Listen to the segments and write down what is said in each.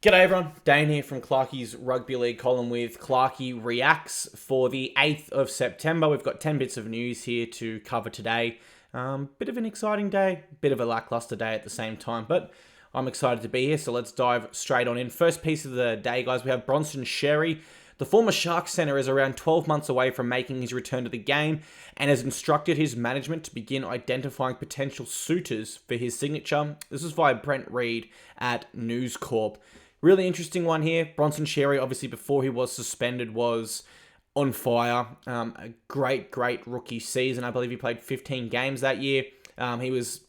G'day everyone, Dane here from Clarkey's Rugby League column with Clarkey Reacts for the 8th of September. We've got 10 bits of news here to cover today. Bit of an exciting day, bit of a lackluster day at the same time, but I'm excited to be here, so let's dive straight on in. First piece of the day, guys, we have Bronson Xerri. The former Sharks centre is around 12 months away from making his return to the game and has instructed his management to begin identifying potential suitors for his signature. This is via Brent Reed at News Corp. Really interesting one here. Bronson Xerri, obviously, before he was suspended, was on fire. A great rookie season. I believe he played 15 games that year. He was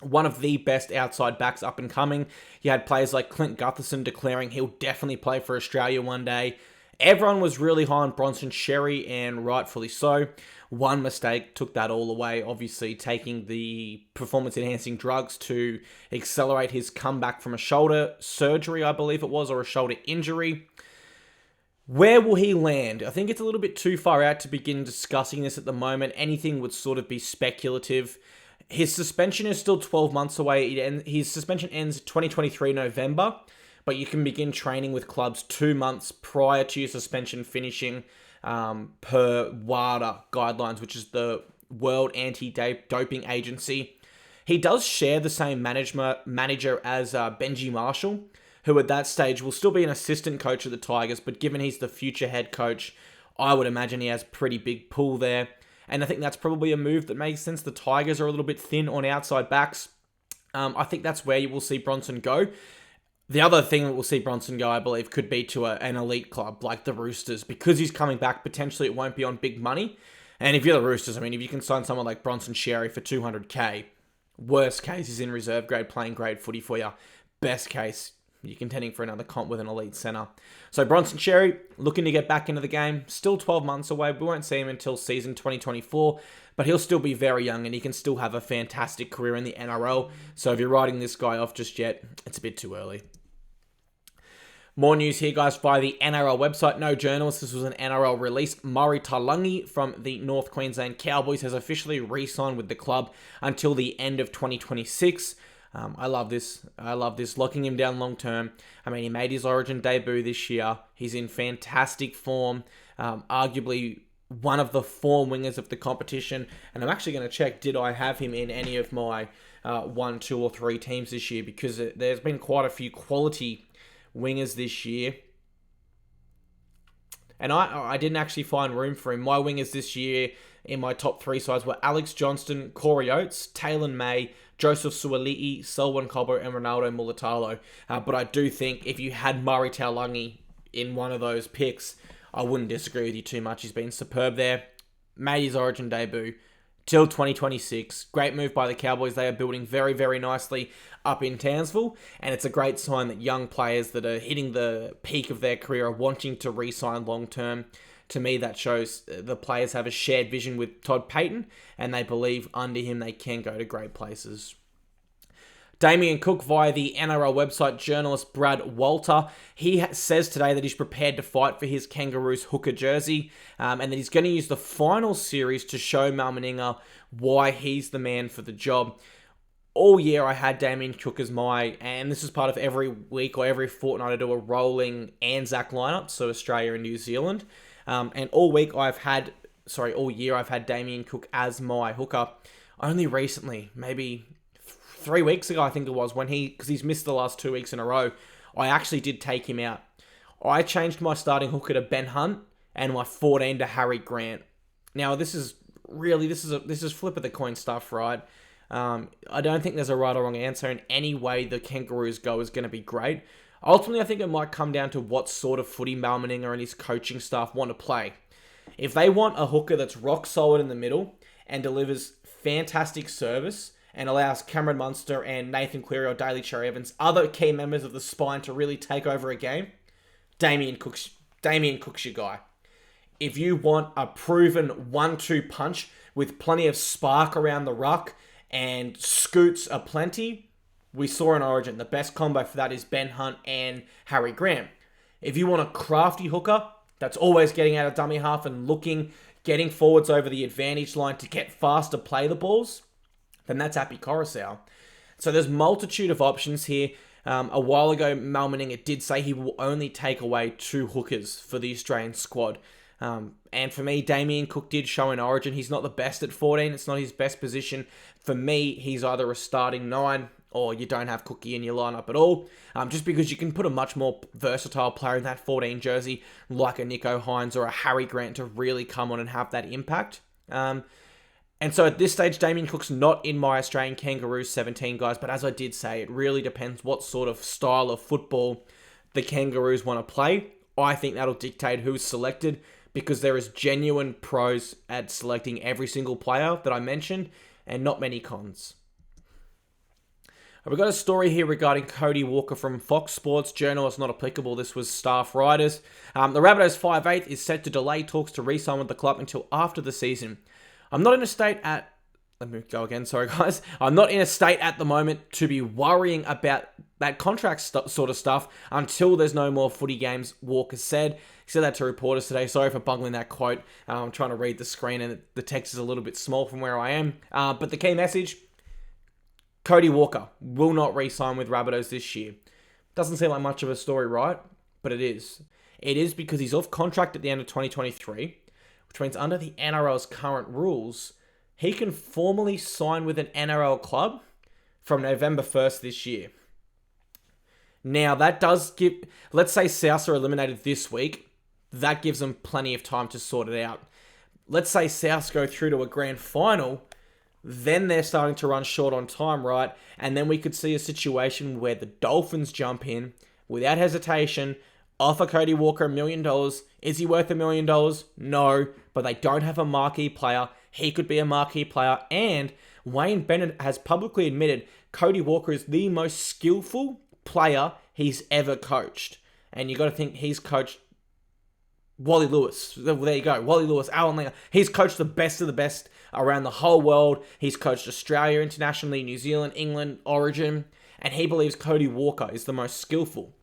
one of the best outside backs up and coming. You had players like Clint Gutherson declaring he'll definitely play for Australia one day. Everyone was really high on Bronson Xerri, and rightfully so. One mistake took that all away, obviously taking the performance-enhancing drugs to accelerate his comeback from a shoulder surgery, I believe it was, or a shoulder injury. Where will he land? I think it's a little bit too far out to begin discussing this at the moment. Anything would sort of be speculative. His suspension is still 12 months away. His suspension ends 2023 November. But you can begin training with clubs 2 months prior to your suspension finishing per WADA guidelines, which is the World Anti-Doping Agency. He does share the same manager as Benji Marshall, who at that stage will still be an assistant coach of the Tigers, but given he's the future head coach, I would imagine he has pretty big pull there. And I think that's probably a move that makes sense. The Tigers are a little bit thin on outside backs. I think that's where you will see Bronson go. The other thing that we'll see Bronson go, I believe, could be to an elite club like the Roosters. Because he's coming back, potentially it won't be on big money. And if you're the Roosters, I mean, if you can sign someone like Bronson Xerri for $200K, worst case, he's in reserve grade playing great footy for you. Best case, you're contending for another comp with an elite centre. So Bronson Xerri, looking to get back into the game. Still 12 months away. We won't see him until season 2024. But he'll still be very young and he can still have a fantastic career in the NRL. So if you're writing this guy off just yet, it's a bit too early. More news here, guys, via the NRL website. No journalist. This was an NRL release. Murray Taulagi from the North Queensland Cowboys has officially re-signed with the club until the end of 2026. I love this. Locking him down long term. I mean, he made his Origin debut this year. He's in fantastic form. Arguably one of the form wingers of the competition. And I'm actually going to check, did I have him in any of my 1, 2, or 3 teams this year? Because there's been quite a few quality wingers this year. And I didn't actually find room for him. My wingers this year in my top 3 sides were Alex Johnston, Corey Oates, Taylor May, Joseph Suali'i, Selwyn Cobbo, and Ronaldo Mulatalo. But I do think if you had Murray Taulagi in one of those picks, I wouldn't disagree with you too much. He's been superb there. Made his Origin debut till 2026. Great move by the Cowboys. They are building very nicely up in Townsville. And it's a great sign that young players that are hitting the peak of their career are wanting to re-sign long term. To me, that shows the players have a shared vision with Todd Payten. And they believe under him they can go to great places. Damien Cook via the NRL website, journalist Brad Walter. He says today that he's prepared to fight for his Kangaroos hooker jersey and that he's going to use the final series to show Mal Meninga why he's the man for the job. All year I had Damien Cook as and this is part of every week or every fortnight I do a rolling Anzac lineup, so Australia and New Zealand. And all year I've had Damien Cook as my hooker. Only recently, maybe 3 weeks ago, I think it was, because he's missed the last 2 weeks in a row, I actually did take him out. I changed my starting hooker to Ben Hunt and my 14 to Harry Grant. Now, this is flip of the coin stuff, right? I don't think there's a right or wrong answer, and any way the Kangaroos go is going to be great. Ultimately, I think it might come down to what sort of footy Mal Meninga and his coaching staff want to play. If they want a hooker that's rock solid in the middle and delivers fantastic service and allows Cameron Munster and Nathan Cleary or Daly Cherry Evans, other key members of the spine, to really take over a game, Damien Cook's your guy. If you want a proven 1-2 punch with plenty of spark around the ruck and scoots aplenty, we saw in Origin. The best combo for that is Ben Hunt and Harry Grant. If you want a crafty hooker that's always getting out of dummy half and getting forwards over the advantage line to get faster play the balls, then that's Api Coruscant. So there's multitude of options here. A while ago, Mal Meninga did say he will only take away 2 hookers for the Australian squad. And for me, Damien Cook did show in Origin. He's not the best at 14. It's not his best position. For me, he's either a starting 9 or you don't have Cookie in your lineup at all. Just because you can put a much more versatile player in that 14 jersey, like a Nico Hines or a Harry Grant, to really come on and have that impact. And so at this stage, Damien Cook's not in my Australian Kangaroos 17, guys. But as I did say, it really depends what sort of style of football the Kangaroos want to play. I think that'll dictate who's selected, because there is genuine pros at selecting every single player that I mentioned, and not many cons. We've got a story here regarding Cody Walker from Fox Sports. Journalist not applicable. This was staff writers. The Rabbitohs 5'8" is set to delay talks to re-sign with the club until after the season. I'm not in a state at... Let me go again. Sorry, guys. I'm not in a state at the moment to be worrying about that contract sort of stuff until there's no more footy games, Walker said. He said that to reporters today. Sorry for bungling that quote. I'm trying to read the screen and the text is a little bit small from where I am. But the key message... Cody Walker will not re-sign with Rabbitohs this year. Doesn't seem like much of a story, right? But it is. It is because he's off contract at the end of 2023, which means under the NRL's current rules, he can formally sign with an NRL club from November 1st this year. Now, that does give... Let's say Souths are eliminated this week. That gives them plenty of time to sort it out. Let's say Souths go through to a grand final... Then they're starting to run short on time, right? And then we could see a situation where the Dolphins jump in without hesitation, offer Cody Walker $1 million. Is he worth $1 million? No, but they don't have a marquee player. He could be a marquee player. And Wayne Bennett has publicly admitted Cody Walker is the most skillful player he's ever coached. And you got to think he's coached Wally Lewis. There you go. Wally Lewis, Alan Langer. He's coached the best of the best around the whole world. He's coached Australia internationally, New Zealand, England, Origin. And he believes Cody Walker is the most skillful.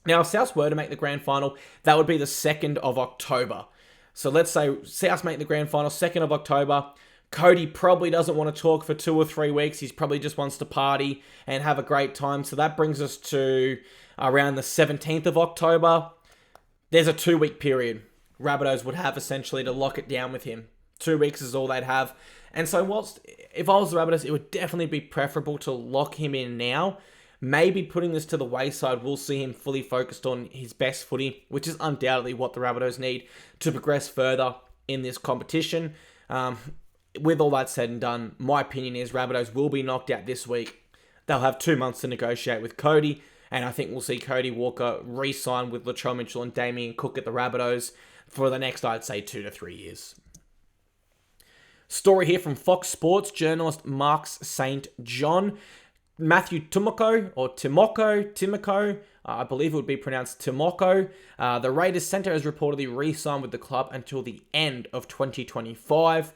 Now, if Souths were to make the grand final, that would be the 2nd of October. So let's say Souths make the grand final 2nd of October. Cody probably doesn't want to talk for 2 or 3 weeks. He probably just wants to party and have a great time. So that brings us to around the 17th of October. There's a 2-week period Rabbitohs would have essentially to lock it down with him. 2 weeks is all they'd have. And so whilst, if I was the Rabbitohs, it would definitely be preferable to lock him in now. Maybe putting this to the wayside, we'll see him fully focused on his best footy, which is undoubtedly what the Rabbitohs need to progress further in this competition. With all that said and done, my opinion is Rabbitohs will be knocked out this week. They'll have 2 months to negotiate with Cody. And I think we'll see Cody Walker re-sign with Latrell Mitchell and Damien Cook at the Rabbitohs for the next, I'd say, 2 to 3 years. Story here from Fox Sports, journalist Marks St. John. Matthew Timoko, I believe it would be pronounced Timoko. The Raiders centre has reportedly re-signed with the club until the end of 2025.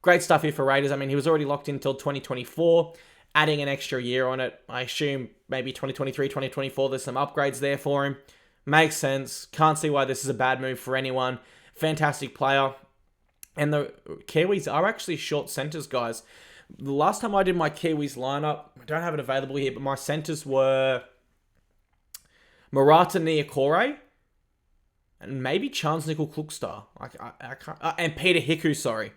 Great stuff here for Raiders. I mean, he was already locked in until 2024. Adding an extra year on it, I assume maybe 2023, 2024, there's some upgrades there for him. Makes sense. Can't see why this is a bad move for anyone. Fantastic player. And the Kiwis are actually short centres, guys. The last time I did my Kiwis lineup, I don't have it available here, but my centres were Murata Niokore and maybe Charles Nickel Klukstar. And Peter Hiku, sorry.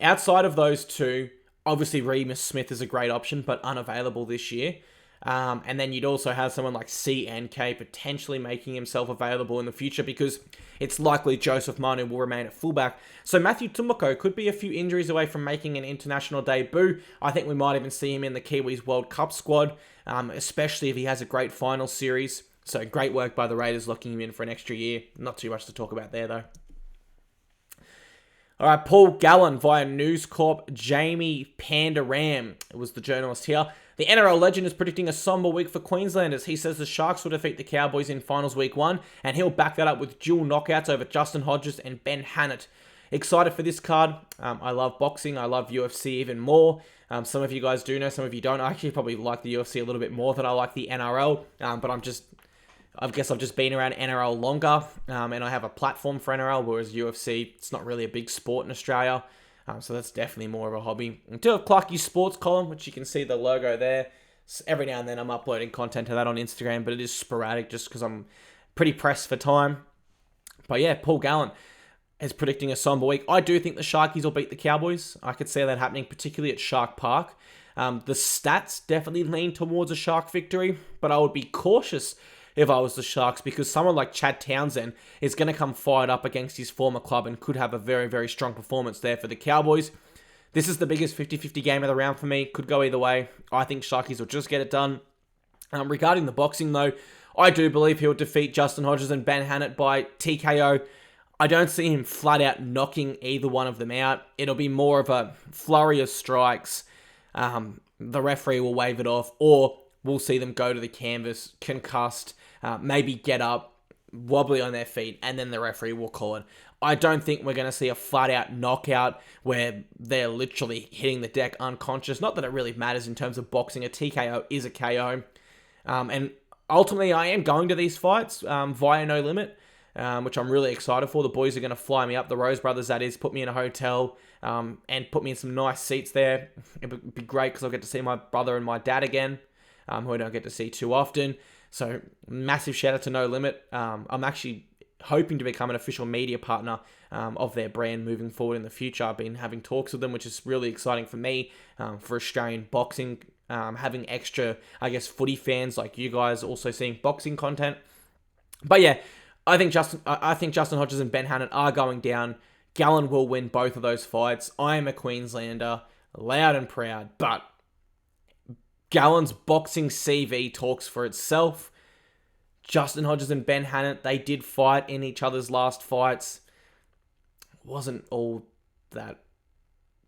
Outside of those two, obviously Remus Smith is a great option, but unavailable this year. And then you'd also have someone like CNK potentially making himself available in the future because it's likely Joseph Manu will remain at fullback. So Matthew Tumoko could be a few injuries away from making an international debut. I think we might even see him in the Kiwis World Cup squad, especially if he has a great final series. So great work by the Raiders locking him in for an extra year. Not too much to talk about there though. All right, Paul Gallen via News Corp. Jamie Pandaram was the journalist here. The NRL legend is predicting a somber week for Queenslanders. He says the Sharks will defeat the Cowboys in finals week 1, and he'll back that up with dual knockouts over Justin Hodges and Ben Hannett. Excited for this card. I love boxing. I love UFC even more. Some of you guys do know, some of you don't. I actually probably like the UFC a little bit more than I like the NRL, but I guess I've just been around NRL longer, and I have a platform for NRL, whereas UFC, it's not really a big sport in Australia, so that's definitely more of a hobby. I do have Clarkey Sports column, which you can see the logo there, Every now and then I'm uploading content to that on Instagram, but it is sporadic just because I'm pretty pressed for time. But yeah, Paul Gallen is predicting a somber week. I do think the Sharkies will beat the Cowboys. I could see that happening, particularly at Shark Park. The stats definitely lean towards a Shark victory, but I would be cautious if I was the Sharks, because someone like Chad Townsend is going to come fired up against his former club and could have a very, very strong performance there for the Cowboys. This is the biggest 50-50 game of the round for me. Could go either way. I think Sharkies will just get it done. Regarding the boxing, though, I do believe he'll defeat Justin Hodges and Ben Hannett by TKO. I don't see him flat out knocking either one of them out. It'll be more of a flurry of strikes. The referee will wave it off, or we'll see them go to the canvas, concussed, maybe get up, wobbly on their feet, and then the referee will call it. I don't think we're going to see a flat-out knockout where they're literally hitting the deck unconscious. Not that it really matters in terms of boxing. A TKO is a KO. And ultimately, I am going to these fights via No Limit, which I'm really excited for. The boys are going to fly me up. The Rose Brothers, that is, put me in a hotel and put me in some nice seats there. It would be great because I'll get to see my brother and my dad again, who I don't get to see too often. So massive shout out to No Limit. I'm actually hoping to become an official media partner of their brand moving forward in the future. I've been having talks with them, which is really exciting for me, for Australian boxing, having extra, I guess, footy fans like you guys also seeing boxing content. But yeah, I think Justin Hodges and Ben Hannett are going down. Gallen will win both of those fights. I am a Queenslander, loud and proud, but Gallen's boxing CV talks for itself. Justin Hodges and Ben Hannett, they did fight in each other's last fights. It wasn't all that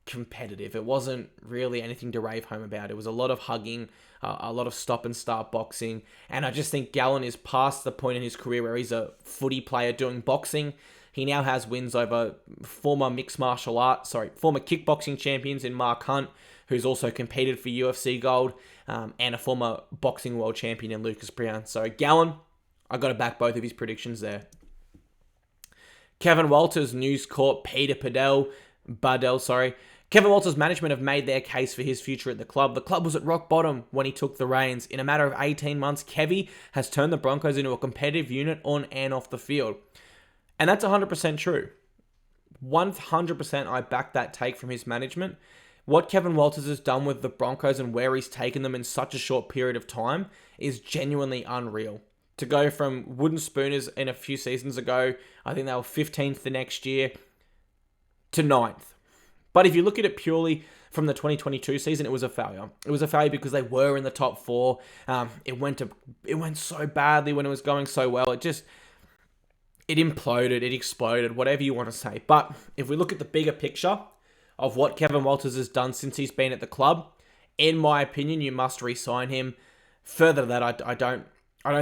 competitive. It wasn't really anything to rave home about. It was a lot of hugging, a lot of stop and start boxing. And I just think Gallen is past the point in his career where he's a footy player doing boxing. He now has wins over former kickboxing champions in Mark Hunt, who's also competed for UFC gold, and a former boxing world champion in Lucas Brown. So Gallen, I got to back both of his predictions there. Kevin Walters, News Corp, Peter Buddell. Kevin Walters' management have made their case for his future at the club. The club was at rock bottom when he took the reins. In a matter of 18 months, Kevy has turned the Broncos into a competitive unit on and off the field. And that's 100% true. 100% I back that take from his management. What Kevin Walters has done with the Broncos and where he's taken them in such a short period of time is genuinely unreal. To go from wooden spooners in a few seasons ago, I think they were 15th the next year, to 9th. But if you look at it purely from the 2022 season, it was a failure. It was a failure because they were in the top 4. It went so badly when it was going so well. It imploded, it exploded, whatever you want to say. But if we look at the bigger picture of what Kevin Walters has done since he's been at the club, in my opinion, you must re-sign him. Further to that, I don't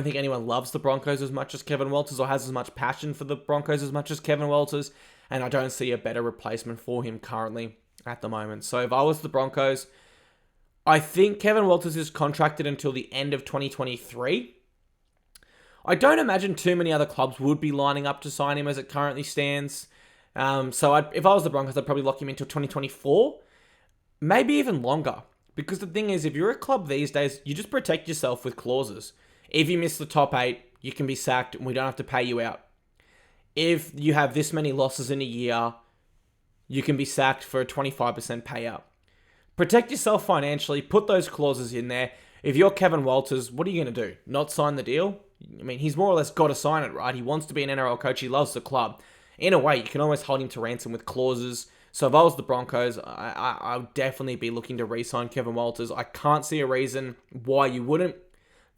think anyone loves the Broncos as much as Kevin Walters or has as much passion for the Broncos as much as Kevin Walters, and I don't see a better replacement for him currently at the moment. So if I was the Broncos, I think Kevin Walters is contracted until the end of 2023. I don't imagine too many other clubs would be lining up to sign him as it currently stands. So if I was the Broncos, I'd probably lock him until 2024, maybe even longer. Because the thing is, if you're a club these days, you just protect yourself with clauses. If you miss the top 8, you can be sacked and we don't have to pay you out. If you have this many losses in a year, you can be sacked for a 25% payout. Protect yourself financially, put those clauses in there. If you're Kevin Walters, what are you going to do? Not sign the deal? I mean, he's more or less got to sign it, right? He wants to be an NRL coach. He loves the club. In a way, you can almost hold him to ransom with clauses. So if I was the Broncos, I would definitely be looking to re-sign Kevin Walters. I can't see a reason why you wouldn't.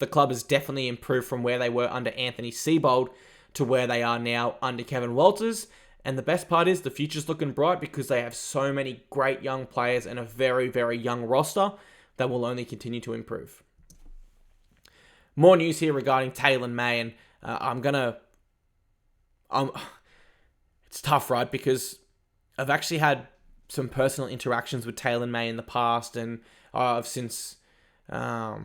The club has definitely improved from where they were under Anthony Seibold to where they are now under Kevin Walters. And the best part is the future's looking bright because they have so many great young players and a very, very young roster that will only continue to improve. More news here regarding Taylor May, and it's tough, right? Because I've actually had some personal interactions with Taylor May in the past, and I've since I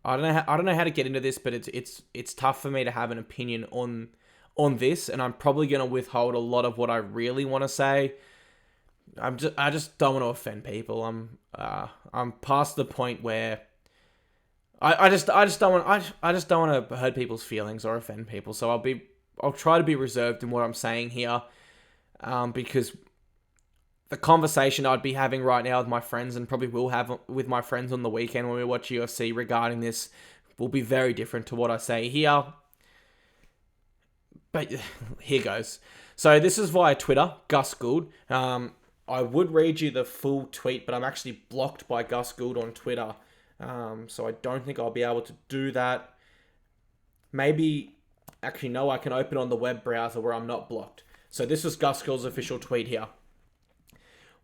don't know how to get into this, but it's tough for me to have an opinion on this, and I'm probably going to withhold a lot of what I really want to say. I just don't want to offend people. I'm past the point where I just don't want to hurt people's feelings or offend people. So I'll try to be reserved in what I'm saying here, because the conversation I'd be having right now with my friends, and probably will have with my friends on the weekend when we watch UFC regarding this, will be very different to what I say here. But here goes. So this is via Twitter, Gus Gould. I would read you the full tweet, but I'm actually blocked by Gus Gould on Twitter. So I don't think I'll be able to do that. Maybe, actually no, I can open on the web browser where I'm not blocked. So this is Gus Gould's official tweet here.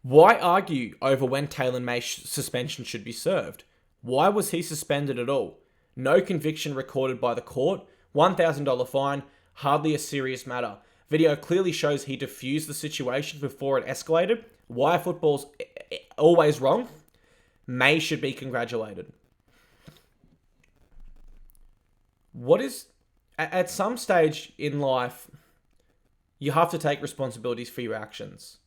Why argue over when Taylor May's suspension should be served? Why was he suspended at all? No conviction recorded by the court, $1,000 fine, hardly a serious matter. Video clearly shows he diffused the situation before it escalated. Why football's always wrong? May should be congratulated. What is... At some stage in life, you have to take responsibilities for your actions.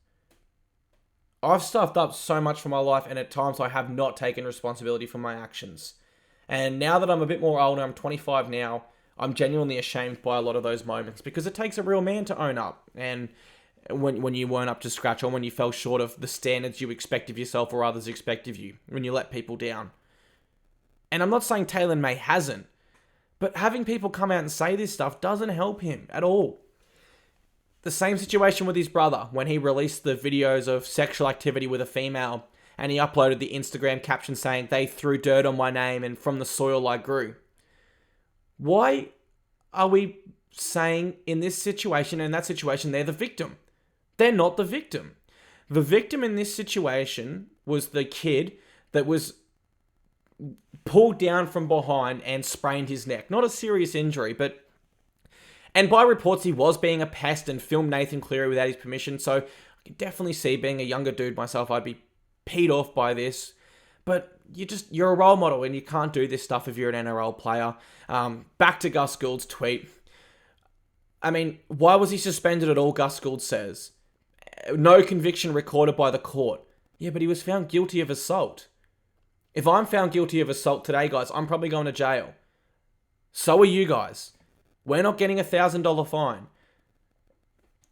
I've stuffed up so much for my life, and at times I have not taken responsibility for my actions. And now that I'm a bit more older, I'm 25 now, I'm genuinely ashamed by a lot of those moments, because it takes a real man to own up. And when you weren't up to scratch, or when you fell short of the standards you expect of yourself or others expect of you, when you let people down. And I'm not saying Taylor May hasn't, but having people come out and say this stuff doesn't help him at all. The same situation with his brother, when he released the videos of sexual activity with a female, and he uploaded the Instagram caption saying, "They threw dirt on my name and from the soil I grew." Why are we saying in this situation and that situation they're the victim? They're not the victim. The victim in this situation was the kid that was pulled down from behind and sprained his neck. Not a serious injury, but... And by reports, he was being a pest and filmed Nathan Cleary without his permission, so I can definitely see, being a younger dude myself, I'd be peed off by this. But you're a role model, and you can't do this stuff if you're an NRL player. Back to Gus Gould's tweet. I mean, why was he suspended at all, Gus Gould says? No conviction recorded by the court. Yeah, but he was found guilty of assault. If I'm found guilty of assault today, guys, I'm probably going to jail. So are you guys. We're not getting $1,000 fine.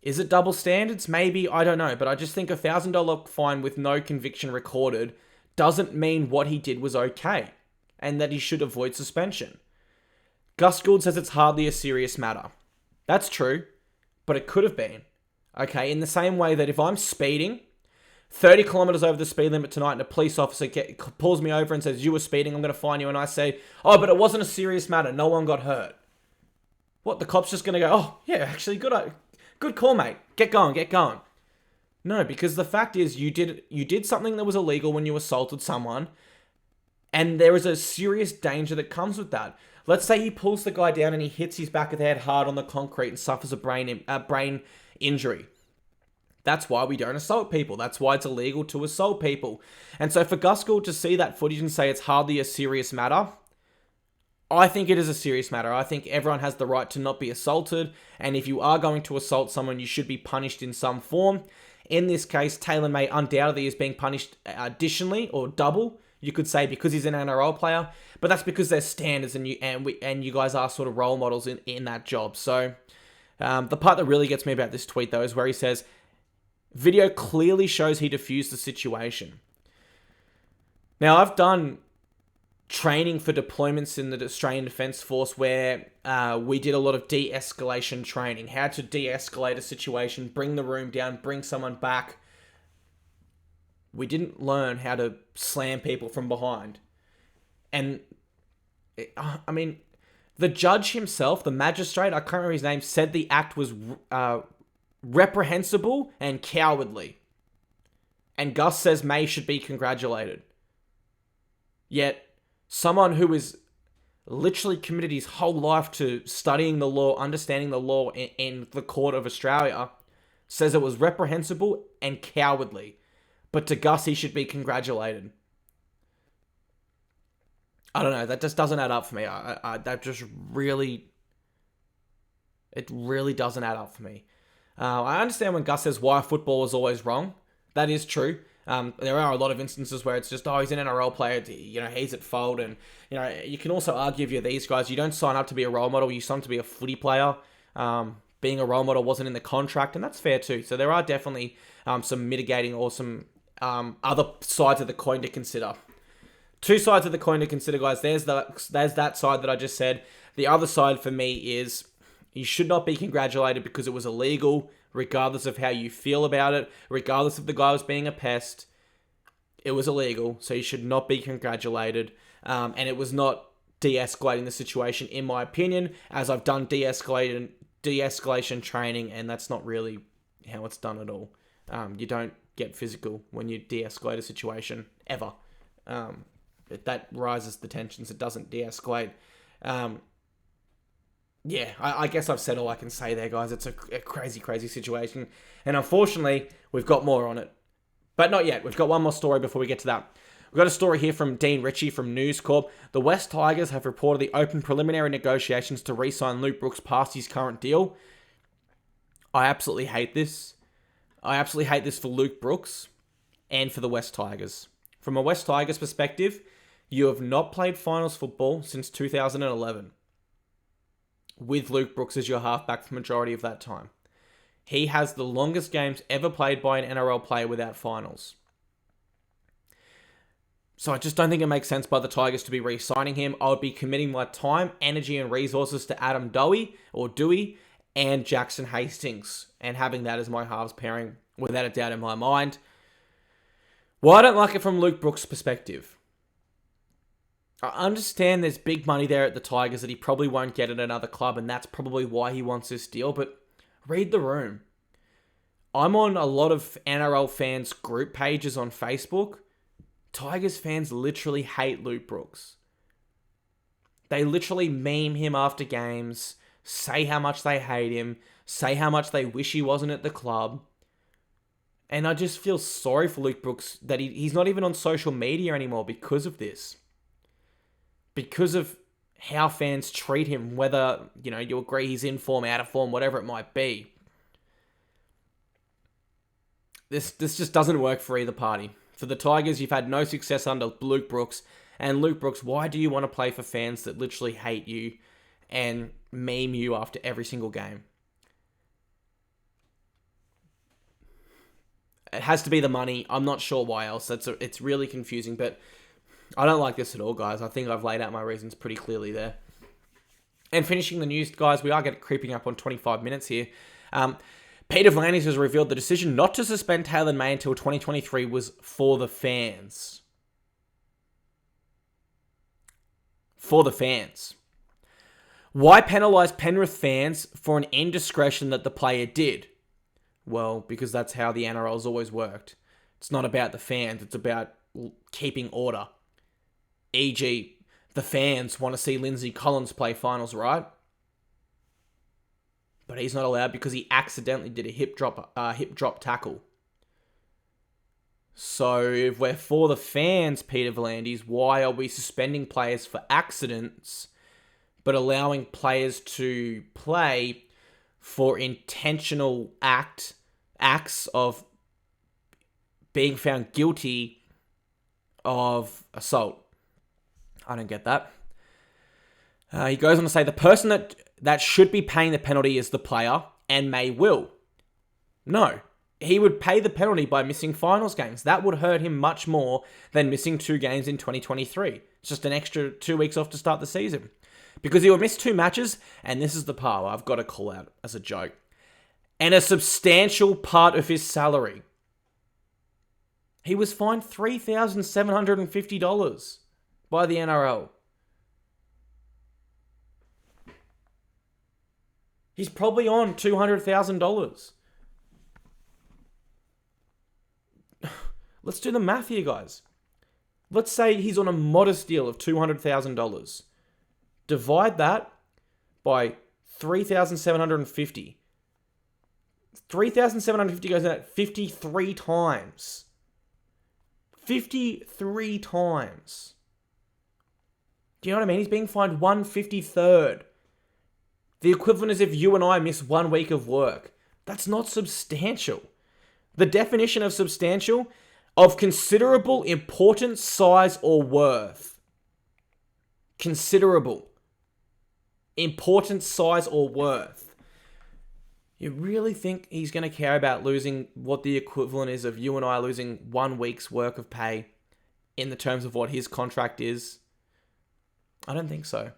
Is it double standards? Maybe, I don't know. But I just think $1,000 fine with no conviction recorded doesn't mean what he did was okay, and that he should avoid suspension. Gus Gould says it's hardly a serious matter. That's true, but it could have been. Okay, in the same way that if I'm speeding 30 kilometers over the speed limit tonight and a police officer pulls me over and says, "You were speeding, I'm going to fine you," and I say, "Oh, but it wasn't a serious matter, no one got hurt." What, the cop's just going to go, "Oh, yeah, actually, good call, mate. Get going, get going." No, because the fact is you did something that was illegal when you assaulted someone, and there is a serious danger that comes with that. Let's say he pulls the guy down and he hits his back of the head hard on the concrete and suffers a brain injury. That's why we don't assault people. That's why it's illegal to assault people. And so for Gus Gould to see that footage and say it's hardly a serious matter, I think it is a serious matter. I think everyone has the right to not be assaulted, and if you are going to assault someone, you should be punished in some form. In this case, Taylor May undoubtedly is being punished additionally, or double, you could say, because he's an NRL player. But that's because there's standards, and you guys are sort of role models in that job. So the part that really gets me about this tweet, though, is where he says, "Video clearly shows he diffused the situation." Now, I've done training for deployments in the Australian Defence Force where we did a lot of de-escalation training. How to de-escalate a situation, bring the room down, bring someone back. We didn't learn how to slam people from behind. And, I mean, the judge himself, the magistrate, I can't remember his name, said the act was reprehensible and cowardly. And Gus says May should be congratulated. Yet, someone who is literally committed his whole life to studying the law, understanding the law in the court of Australia, says it was reprehensible and cowardly. But to Gus, he should be congratulated. I don't know. That just doesn't add up for me. That just really... It really doesn't add up for me. I understand when Gus says why football is always wrong. That is true. There are a lot of instances where it's just, oh, he's an NRL player, he's at fault. And, you can also argue if you're these guys, you don't sign up to be a role model, you sign up to be a footy player. Being a role model wasn't in the contract, and that's fair too. So there are definitely some mitigating or some other sides of the coin to consider. Two sides of the coin to consider, guys. There's that side that I just said. The other side for me is you should not be congratulated because it was illegal, regardless of how you feel about it, regardless if the guy was being a pest. It was illegal, so you should not be congratulated. And it was not de-escalating the situation, in my opinion, as I've done de-escalation training, and that's not really how it's done at all. You don't get physical when you de-escalate a situation, ever. That rises the tensions. It doesn't de-escalate. I guess I've said all I can say there, guys. It's a crazy, crazy situation. And unfortunately, we've got more on it. But not yet. We've got one more story before we get to that. We've got a story here from Dean Ritchie from News Corp. The West Tigers have reportedly opened preliminary negotiations to re-sign Luke Brooks past his current deal. I absolutely hate this. I absolutely hate this for Luke Brooks and for the West Tigers. From a West Tigers perspective, you have not played finals football since 2011, with Luke Brooks as your halfback for the majority of that time. He has the longest games ever played by an NRL player without finals. So I just don't think it makes sense by the Tigers to be re-signing him. I would be committing my time, energy, and resources to Adam Dewey and Jackson Hastings, and having that as my halves pairing, without a doubt in my mind. Well, I don't like it from Luke Brooks' perspective. I understand there's big money there at the Tigers that he probably won't get at another club, and that's probably why he wants this deal, but read the room. I'm on a lot of NRL fans' group pages on Facebook. Tigers fans literally hate Luke Brooks. They literally meme him after games, say how much they hate him, say how much they wish he wasn't at the club. And I just feel sorry for Luke Brooks that he's not even on social media anymore because of this. Because of how fans treat him, whether, you agree he's in form, out of form, whatever it might be. This just doesn't work for either party. For the Tigers, you've had no success under Luke Brooks. And Luke Brooks, why do you want to play for fans that literally hate you and meme you after every single game? It has to be the money. I'm not sure why else. It's really confusing, but I don't like this at all, guys. I think I've laid out my reasons pretty clearly there. And finishing the news, guys, we are creeping up on 25 minutes here. Peter V'landys has revealed the decision not to suspend Taylor May until 2023 was for the fans. For the fans. Why penalise Penrith fans for an indiscretion that the player did? Well, because that's how the NRL's always worked. It's not about the fans, it's about keeping order. E.g., the fans want to see Lindsay Collins play finals, right? But he's not allowed because he accidentally did a hip drop tackle. So if we're for the fans, Peter V'landys, why are we suspending players for accidents, but allowing players to play for intentional acts of being found guilty of assault? I don't get that. He goes on to say the person that should be paying the penalty is the player, and May will. No, he would pay the penalty by missing finals games. That would hurt him much more than missing 2 games in 2023. It's just an extra 2 weeks off to start the season. Because he will miss 2 matches, and this is the part I've got to call out as a joke, and a substantial part of his salary. He was fined $3,750 by the NRL. He's probably on $200,000. Let's do the math here, guys. Let's say he's on a modest deal of $200,000. Divide that by 3,750. 3,750 goes out 53 times. 53 times. Do you know what I mean? He's being fined 1/53rd. The equivalent is if you and I miss 1 week of work. That's not substantial. The definition of substantial, of considerable importance, size, or worth. Considerable importance, size, or worth. You really think he's going to care about losing what the equivalent is of you and I losing 1 week's work of pay in the terms of what his contract is? I don't think so.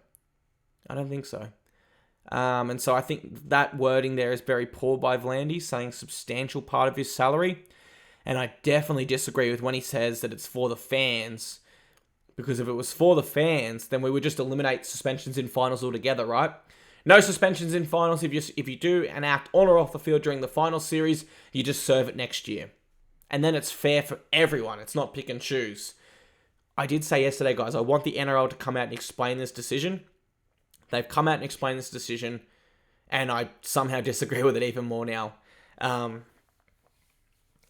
And so I think that wording there is very poor by V'landys, saying substantial part of his salary. And I definitely disagree with when he says that it's for the fans. Because if it was for the fans, then we would just eliminate suspensions in finals altogether, right? No suspensions in finals. If you do an act on or off the field during the final series, you just serve it next year. And then it's fair for everyone. It's not pick and choose. I did say yesterday, guys, I want the NRL to come out and explain this decision. They've come out and explained this decision, and I somehow disagree with it even more now.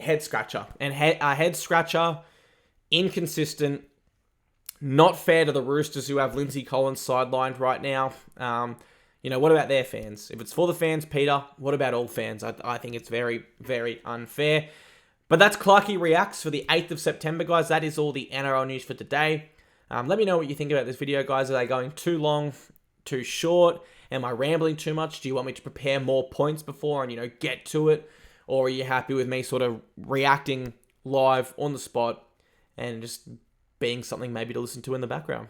Head scratcher. And head scratcher, inconsistent, not fair to the Roosters who have Lindsay Collins sidelined right now. What about their fans? If it's for the fans, Peter, what about all fans? I think it's very, very unfair. But that's Clarkey Reacts for the 8th of September, guys. That is all the NRL news for today. Let me know what you think about this video, guys. Are they going too long, too short? Am I rambling too much? Do you want me to prepare more points before and, get to it? Or are you happy with me sort of reacting live on the spot and just being something maybe to listen to in the background?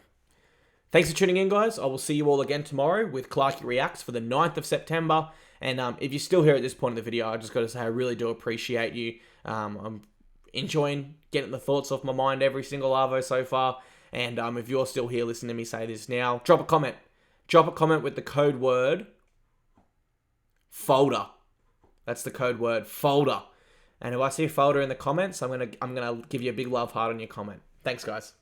Thanks for tuning in, guys. I will see you all again tomorrow with Clarkey Reacts for the 9th of September. And if you're still here at this point of the video, I just got to say I really do appreciate you. I'm enjoying getting the thoughts off my mind every single arvo so far. And if you're still here listening to me say this now, drop a comment. Drop a comment with the code word folder. That's the code word folder. And if I see folder in the comments, I'm gonna give you a big love heart on your comment. Thanks, guys.